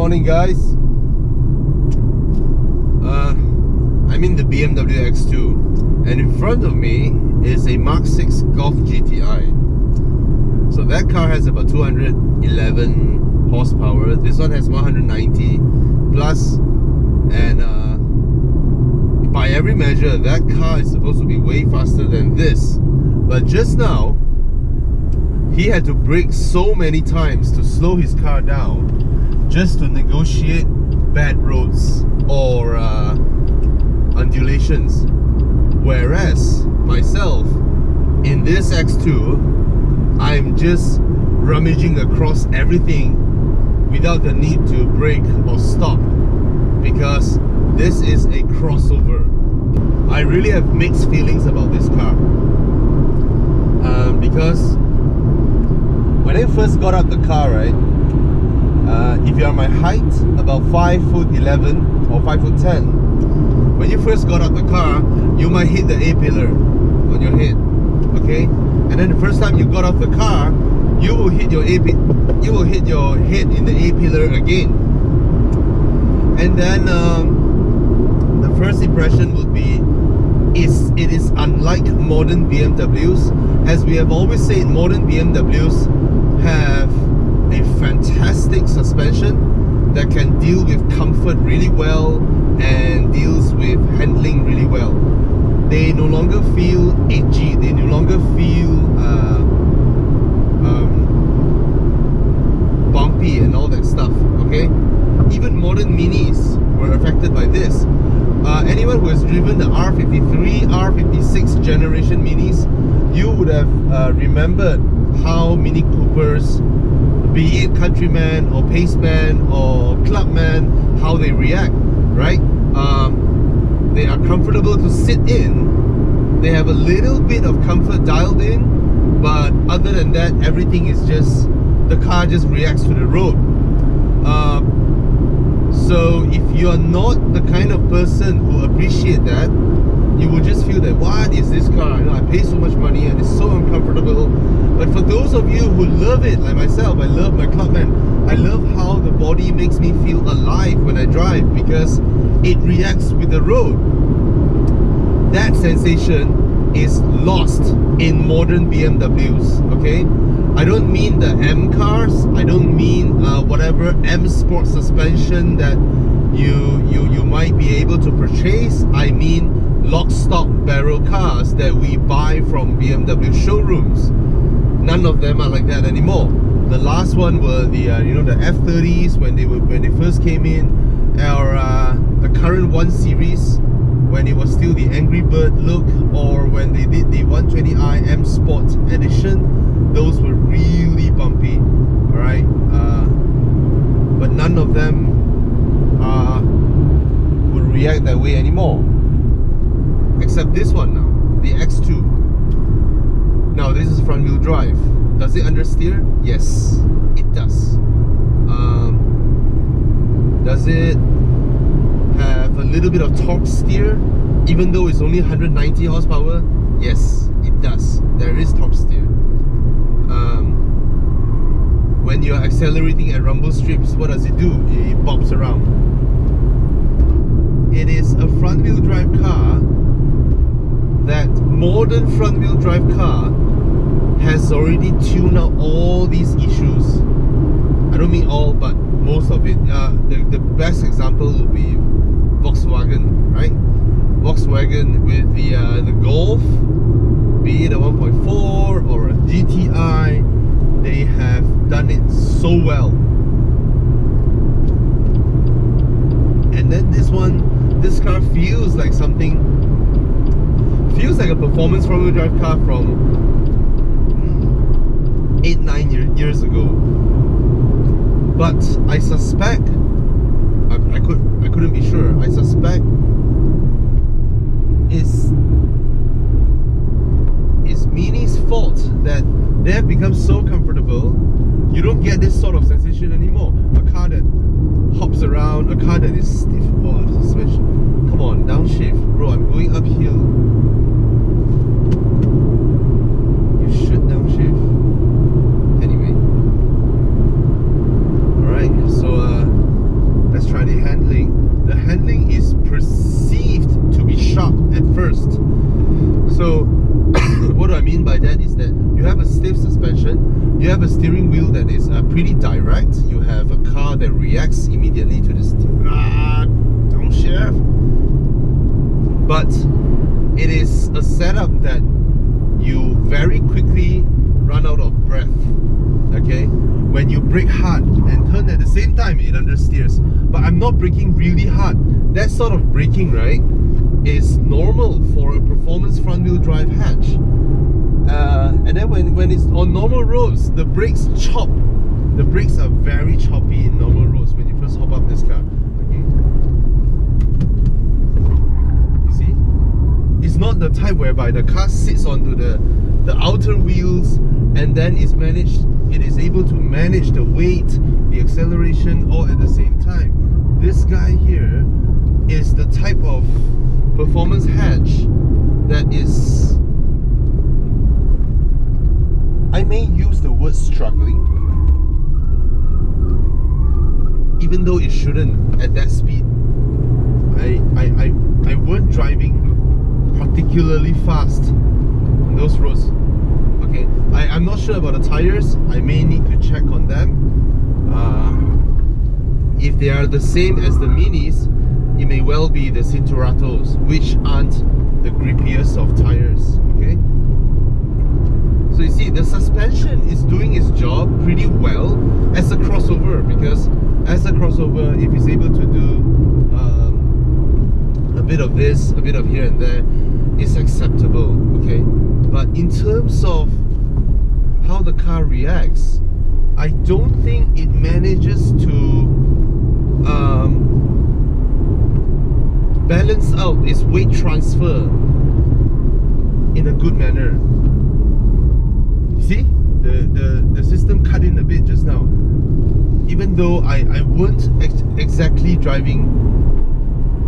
morning, guys. I'm in the BMW X2, and in front of me is a Mark 6 Golf GTI. So that car has about 211 horsepower. This one has 190 plus, and by every measure, that car is supposed to be way faster than this. But just now, he had to brake so many times to slow his car down just to negotiate bad roads or undulations. Whereas myself, in this X2, I'm just rummaging across everything without the need to brake or stop, because this is a crossover. I really have mixed feelings about this car, because when I first got out the car, right, if you are my height, about 5'11" or 5'10", when you first got out the car, you might hit the A pillar on your head, okay? And then the first time you got off the car, you will hit your head in the A pillar again. And then the first impression would be, it is unlike modern BMWs. As we have always said, modern BMWs have a fantastic suspension that can deal with comfort really well and deals with handling really well. They no longer feel edgy, they no longer feel bumpy and all that stuff, okay? Even modern Minis were affected by this. Anyone who has driven the R53, R56 generation Minis, you would have remembered how Mini Coopers, be it Countryman or Paceman or Clubman, how they react, right? They are comfortable to sit in. They have a little bit of comfort dialed in, but other than that, everything is just, the car just reacts to the road. So if you are not the kind of person who appreciate that, you will just feel that, what is this car? You know, I pay so much money and it's so uncomfortable. But for those of you who love it, like myself, I love my Clubman. I love how the body makes me feel alive when I drive, because it reacts with the road. That sensation is lost in modern BMWs, okay? I don't mean the M cars, I don't mean whatever M Sport suspension that you might be able to purchase. I mean lock, stock, barrel cars that we buy from BMW showrooms. None of them are like that anymore. The last one were the the F30s when they first came in, or the current 1 Series when it was still the Angry Bird look, or when they did the 120i M Sport edition. Those were really bumpy, alright? But none of them would react that way anymore, except this one now, the X2. Now this is front wheel drive. Does it understeer? Yes, it does. Does it have a little bit of torque steer, even though it's only 190 horsepower? Yes, it does. There is torque steer. When you're accelerating at rumble strips, what does it do? It bobs around. It is a front wheel drive car. That modern front wheel drive car has already tuned out all these issues. I don't mean all, but most of it. The best example would be Volkswagen, right? Volkswagen with the Golf, be it a 1.4 or a GTI, they have done it so well. And then this car feels like something, feels like a performance front-wheel drive car from 8-9 years ago. But I suspect, I couldn't be sure, I suspect it's Mini's fault that they have become so comfortable, you don't get this sort of sensation anymore. A car that hops around, a car that is stiff. Oh, the suspension. Come on, downshift. Bro, I'm going uphill. You should downshift. Anyway. Alright, so stiff suspension. You have a steering wheel that is pretty direct. You have a car that reacts immediately to this. Don't shift. But it is a setup that you very quickly run out of breath. Okay, when you brake hard and turn at the same time, it understeers. But I'm not braking really hard. That sort of braking, right, is normal for a performance front-wheel drive hatch. And then when it's on normal roads, the brakes chop. The brakes are very choppy in normal roads when you first hop up this car. Okay, you see, it's not the type whereby the car sits onto the outer wheels and then it is able to manage the weight, the acceleration, all at the same time. This guy here is the type of performance hatch that is, I may use the word struggling, even though it shouldn't at that speed. I weren't driving particularly fast on those roads. Okay, I'm not sure about the tires. I may need to check on them. If they are the same as the Minis, it may well be the Cinturatos, which aren't the grippiest of tires. Okay, so you see, the suspension is doing its job pretty well as a crossover, because as a crossover, if it's able to do a bit of this, a bit of here and there, it's acceptable. Okay, but in terms of how the car reacts, I don't think it manages to balance out its weight transfer in a good manner. See, the system cut in a bit just now. Even though I weren't exactly driving,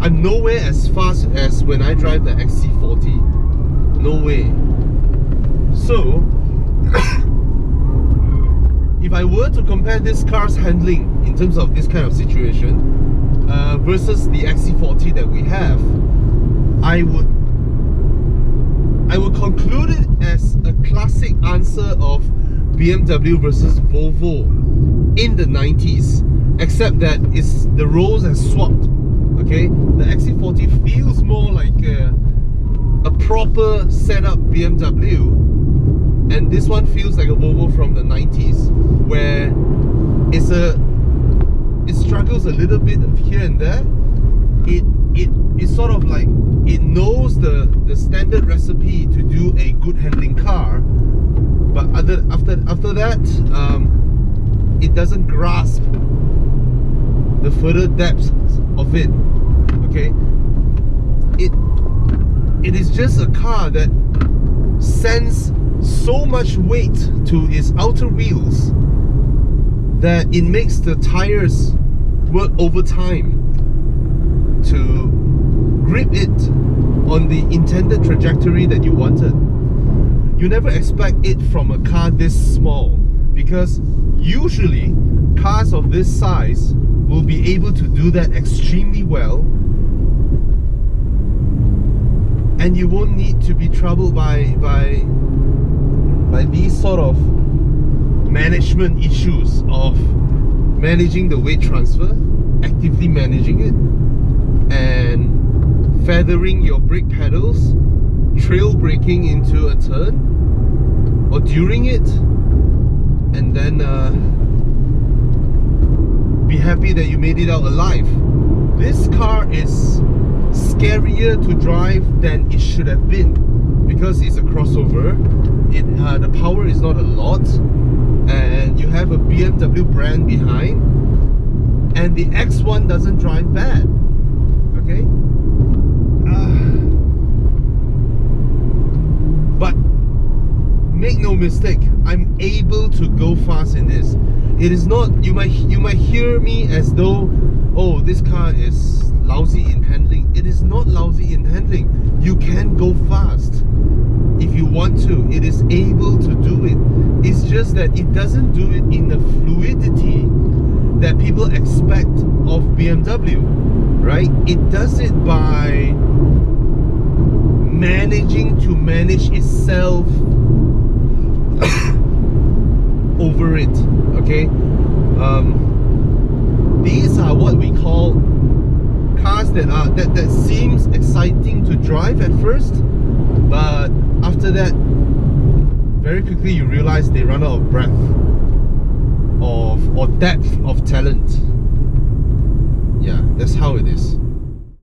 I'm nowhere as fast as when I drive the XC40. No way. So if I were to compare this car's handling in terms of this kind of situation versus the XC40 that we have, I would conclude it as a classic answer of BMW versus Volvo in the 90s, except that the roles have swapped. Okay, the XC40 feels more like a proper setup BMW, and this one feels like a Volvo from the 90s, where it struggles a little bit of here and there. It's sort of like it knows the standard recipe to do a good handling car, but after that, it doesn't grasp the further depths of it. Okay, it is just a car that sends so much weight to its outer wheels that it makes the tires work overtime to grip it on the intended trajectory that you wanted. You never expect it from a car this small, because usually cars of this size will be able to do that extremely well, and you won't need to be troubled by these sort of management issues of managing the weight transfer, actively managing it, and feathering your brake pedals, trail braking into a turn or during it, and then be happy that you made it out alive. This car is scarier to drive than it should have been, because it's a crossover. The power is not a lot, and you have a BMW brand behind, and the X1 doesn't drive bad. Okay, but make no mistake, I'm able to go fast in this. It is not, you might hear me as though, oh, this car is lousy in handling. It is not lousy in handling. You can go fast if you want to. It is able to do it. It's just that it doesn't do it in the fluidity that people expect of BMW, right? It does it by managing to manage itself over it. Okay, these are what we call cars that seems exciting to drive at first, but after that, very quickly you realize they run out of breath or depth of talent. Yeah, that's how it is.